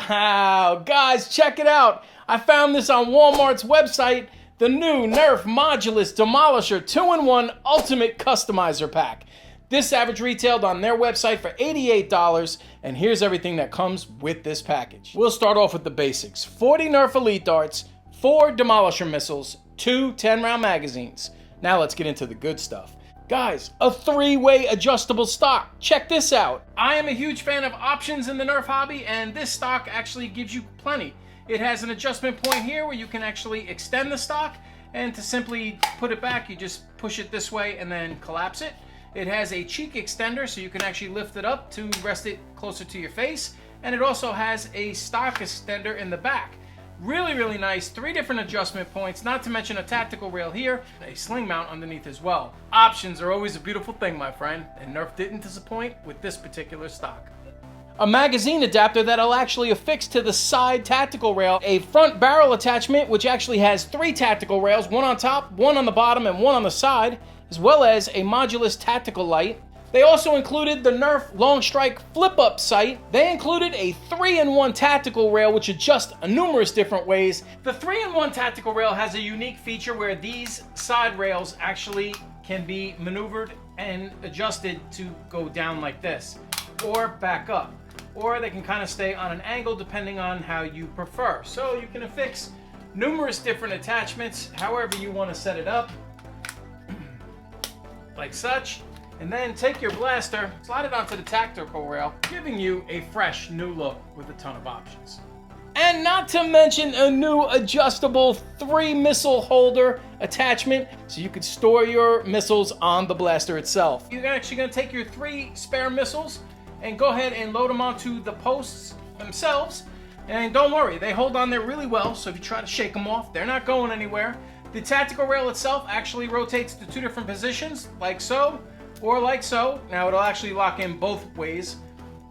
Wow, guys, check it out. I found this on Walmart's website, the new Nerf Modulus Demolisher 2-in-1 Ultimate Customizer Pack. This average retailed on their website for $88, and here's everything that comes with this package. We'll start off with the basics. 40 Nerf Elite darts, 4 Demolisher missiles, 2 10-round magazines. Now let's get into the good stuff. Guys, a 3-way adjustable stock. Check this out. I am a huge fan of options in the Nerf hobby, and this stock actually gives you plenty. It has an adjustment point here where you can actually extend the stock, and to simply put it back, you just push it this way and then collapse it. It has a cheek extender, so you can actually lift it up to rest it closer to your face, and it also has a stock extender in the back. Really, really nice. 3 different adjustment points, not to mention a tactical rail here, a sling mount underneath as well. Options are always a beautiful thing, my friend, and Nerf didn't disappoint with this particular stock. A magazine adapter that'll actually affix to the side tactical rail, a front barrel attachment which actually has 3 tactical rails, 1 on top, 1 on the bottom, and 1 on the side, as well as a Modulus tactical light. They also included the Nerf Long Strike flip-up sight. They included a 3-in-1 tactical rail which adjusts numerous different ways. The 3-in-1 tactical rail has a unique feature where these side rails actually can be maneuvered and adjusted to go down like this, or back up, or they can kind of stay on an angle depending on how you prefer. So you can affix numerous different attachments however you want to set it up, like such. And then take your blaster, slide it onto the tactical rail, giving you a fresh new look with a ton of options. And not to mention a new adjustable 3 missile holder attachment, so you could store your missiles on the blaster itself. You're actually going to take your 3 spare missiles and go ahead and load them onto the posts themselves. And don't worry, they hold on there really well, so if you try to shake them off, they're not going anywhere. The tactical rail itself actually rotates to 2 different positions, like so, or like so. Now it'll actually lock in both ways,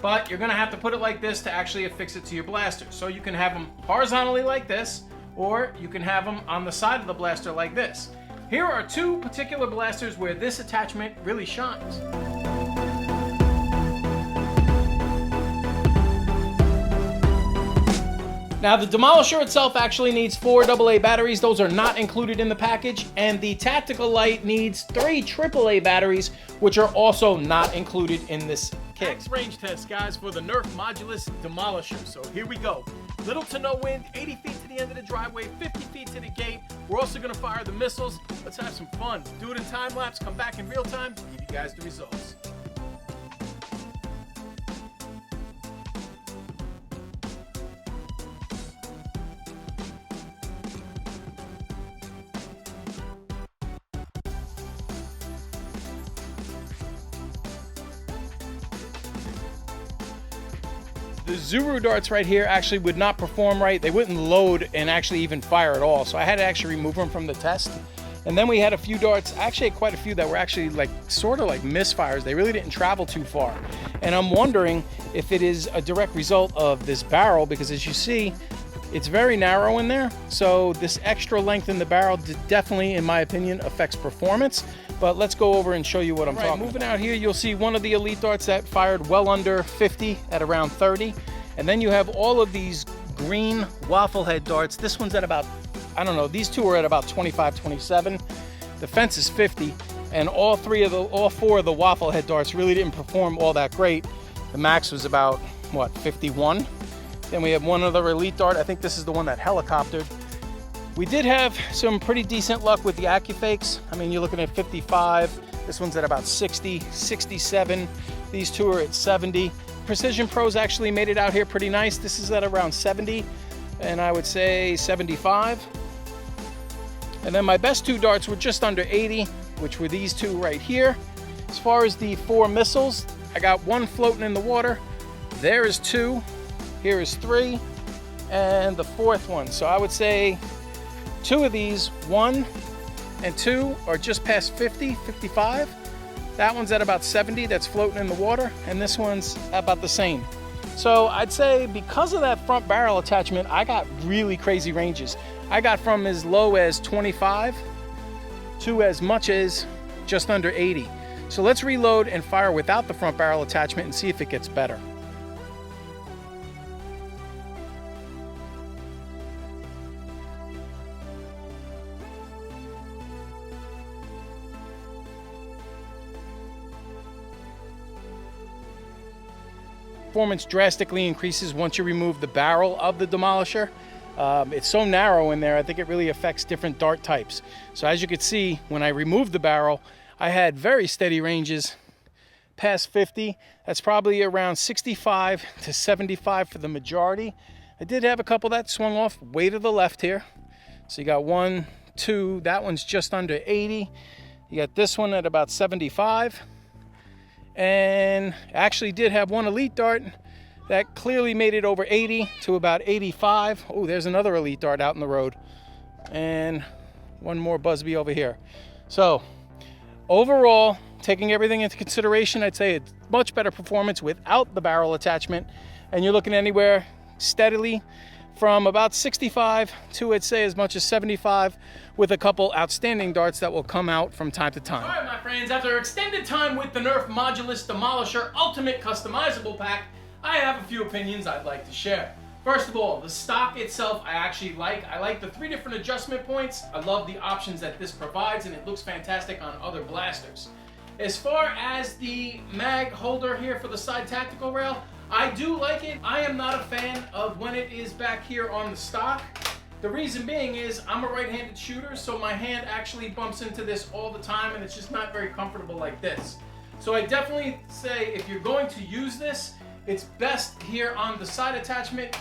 but you're gonna have to put it like this to actually affix it to your blaster. So you can have them horizontally like this, or you can have them on the side of the blaster like this. Here are 2 particular blasters where this attachment really shines. Now the Demolisher itself actually needs 4 AA batteries. Those are not included in the package. And the tactical light needs 3 AAA batteries, which are also not included in this kit. Next range test, guys, for the Nerf Modulus Demolisher. So here we go. Little to no wind, 80 feet to the end of the driveway, 50 feet to the gate. We're also gonna fire the missiles. Let's have some fun. Do it in time lapse, come back in real time, give you guys the results. The Zuru darts right here actually would not perform right. They wouldn't load and actually even fire at all. So I had to actually remove them from the test. And then we had a few darts, actually quite a few that were actually like sort of like misfires. They really didn't travel too far. And I'm wondering if it is a direct result of this barrel, because as you see, it's very narrow in there. So this extra length in the barrel definitely, in my opinion, affects performance. But let's go over and show you what I'm talking about. Moving out here, you'll see one of the Elite darts that fired well under 50 at around 30. And then you have all of these green waffle head darts. This one's at about, I don't know, these 2 are at about 25, 27. The fence is 50. And all 4 of the waffle head darts really didn't perform all that great. The max was about, what, 51? Then we have one other Elite dart. I think this is the one that helicoptered. We did have some pretty decent luck with the Accufakes. I mean, you're looking at 55. This one's at about 60, 67. These 2 are at 70. Precision Pros actually made it out here pretty nice. This is at around 70, and I would say 75. And then my best 2 darts were just under 80, which were these 2 right here. As far as the 4 missiles, I got 1 floating in the water. There is 2. Here is 3. And the 4th one. So I would say 2 of these, 1 and 2, are just past 50, 55. That one's at about 70, that's floating in the water, and this one's about the same. So I'd say because of that front barrel attachment, I got really crazy ranges. I got from as low as 25 to as much as just under 80. So let's reload and fire without the front barrel attachment and see if it gets better. performance drastically increases once you remove the barrel of the Demolisher. It's so narrow in there, I think it really affects different dart types. So as you can see, when I removed the barrel, I had very steady ranges past 50. That's probably around 65 to 75 for the majority. I did have a couple that swung off way to the left here. So you got 1, 2, that one's just under 80. You got this one at about 75. And actually did have one elite dart that clearly made it over 80 to about 85. Oh, there's another elite dart out in the road. And one more Busby over here. So overall, taking everything into consideration, I'd say it's much better performance without the barrel attachment. And you're looking anywhere steadily from about 65 to, I'd say, as much as 75, with a couple outstanding darts that will come out from time to time. All right, my friends, after extended time with the Nerf Modulus Demolisher Ultimate Customizable Pack, I have a few opinions I'd like to share. First of all, the stock itself I actually like. I like the 3 different adjustment points. I love the options that this provides, and it looks fantastic on other blasters. As far as the mag holder here for the side tactical rail, I do like it. I am not a fan of when it is back here on the stock. The reason being is I'm a right-handed shooter, so my hand actually bumps into this all the time, and it's just not very comfortable like this. So I definitely say if you're going to use this, it's best here on the side attachment,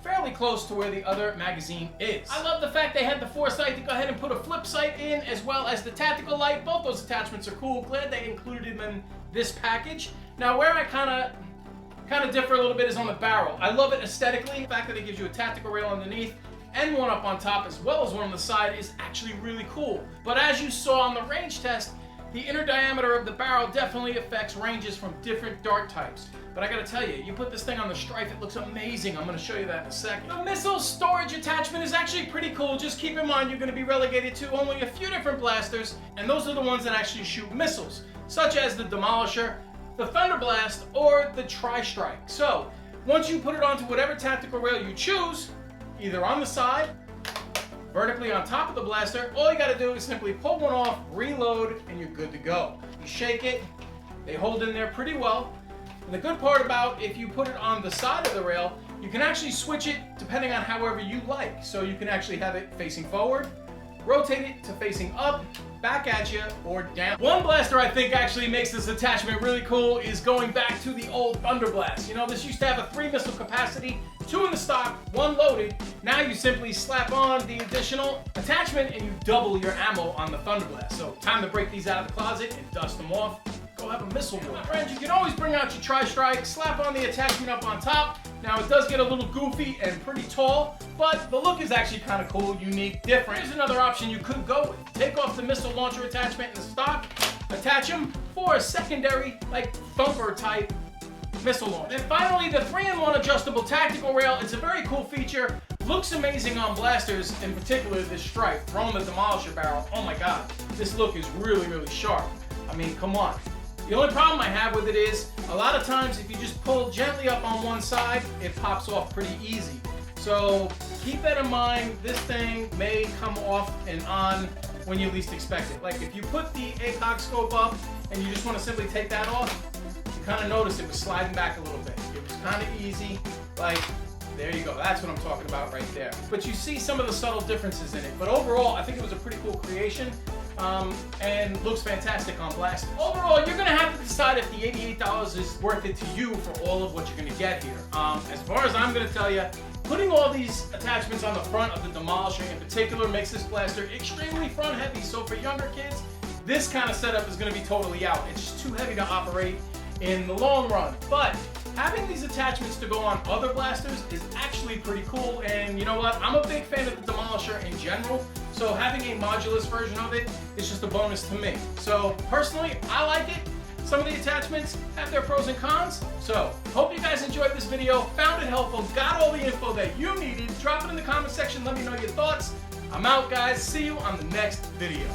fairly close to where the other magazine is. I love the fact they had the foresight to go ahead and put a flip sight in, as well as the tactical light. Both those attachments are cool. Glad they included them in this package. Now, where I kind of differ a little bit is on the barrel. I love it aesthetically. The fact that it gives you a tactical rail underneath and one up on top, as well as one on the side, is actually really cool. But as you saw on the range test, the inner diameter of the barrel definitely affects ranges from different dart types. But I gotta tell you, you put this thing on the strife, it looks amazing. I'm gonna show you that in a second. The missile storage attachment is actually pretty cool. Just keep in mind you're gonna be relegated to only a few different blasters, and those are the ones that actually shoot missiles, such as the Demolisher, the Thunder Blast, or the Tri-Strike. So once you put it onto whatever tactical rail you choose, either on the side, vertically on top of the blaster, all you gotta do is simply pull one off, reload, and you're good to go. You shake it, they hold in there pretty well. And the good part about if you put it on the side of the rail, you can actually switch it depending on however you like. So you can actually have it facing forward, rotate it to facing up, back at you, or down. One blaster I think actually makes this attachment really cool is going back to the old Thunder Blast. You know, this used to have a 3 missile capacity, 2 in the stock, 1 loaded. Now you simply slap on the additional attachment and you double your ammo on the Thunder Blast. So time to break these out of the closet and dust them off. Go have a missile war. My friends, you can always bring out your Tri-Strike, slap on the attachment up on top. Now it does get a little goofy and pretty tall, but the look is actually kind of cool, unique, different. Here's another option you could go with. Take off the missile launcher attachment in the stock, attach them for a secondary, like thumper type missile launcher. And finally, the 3-in-1 adjustable tactical rail. It's a very cool feature. Looks amazing on blasters, in particular this stripe, throwing the Demolisher barrel. Oh my God, this look is really, really sharp. I mean, come on. The only problem I have with it is, a lot of times if you just pull gently up on one side, it pops off pretty easy. So keep that in mind. This thing may come off and on when you least expect it. Like if you put the ACOG scope up and you just want to simply take that off, you kind of notice it was sliding back a little bit. It was kind of easy, like, there you go. That's what I'm talking about right there. But you see some of the subtle differences in it. But overall, I think it was a pretty cool creation. And looks fantastic on blast. Overall, you're gonna have to decide if the $88 is worth it to you for all of what you're gonna get here. As far as I'm gonna tell you, putting all these attachments on the front of the Demolisher in particular makes this blaster extremely front heavy. So for younger kids, this kind of setup is gonna be totally out. It's just too heavy to operate in the long run. But having these attachments to go on other blasters is actually pretty cool. And you know what? I'm a big fan of the Demolisher in general. So having a modulus version of it is just a bonus to me. So personally, I like it. Some of the attachments have their pros and cons. So hope you guys enjoyed this video, found it helpful, got all the info that you needed. Drop it in the comment section, let me know your thoughts. I'm out, guys. See you on the next video.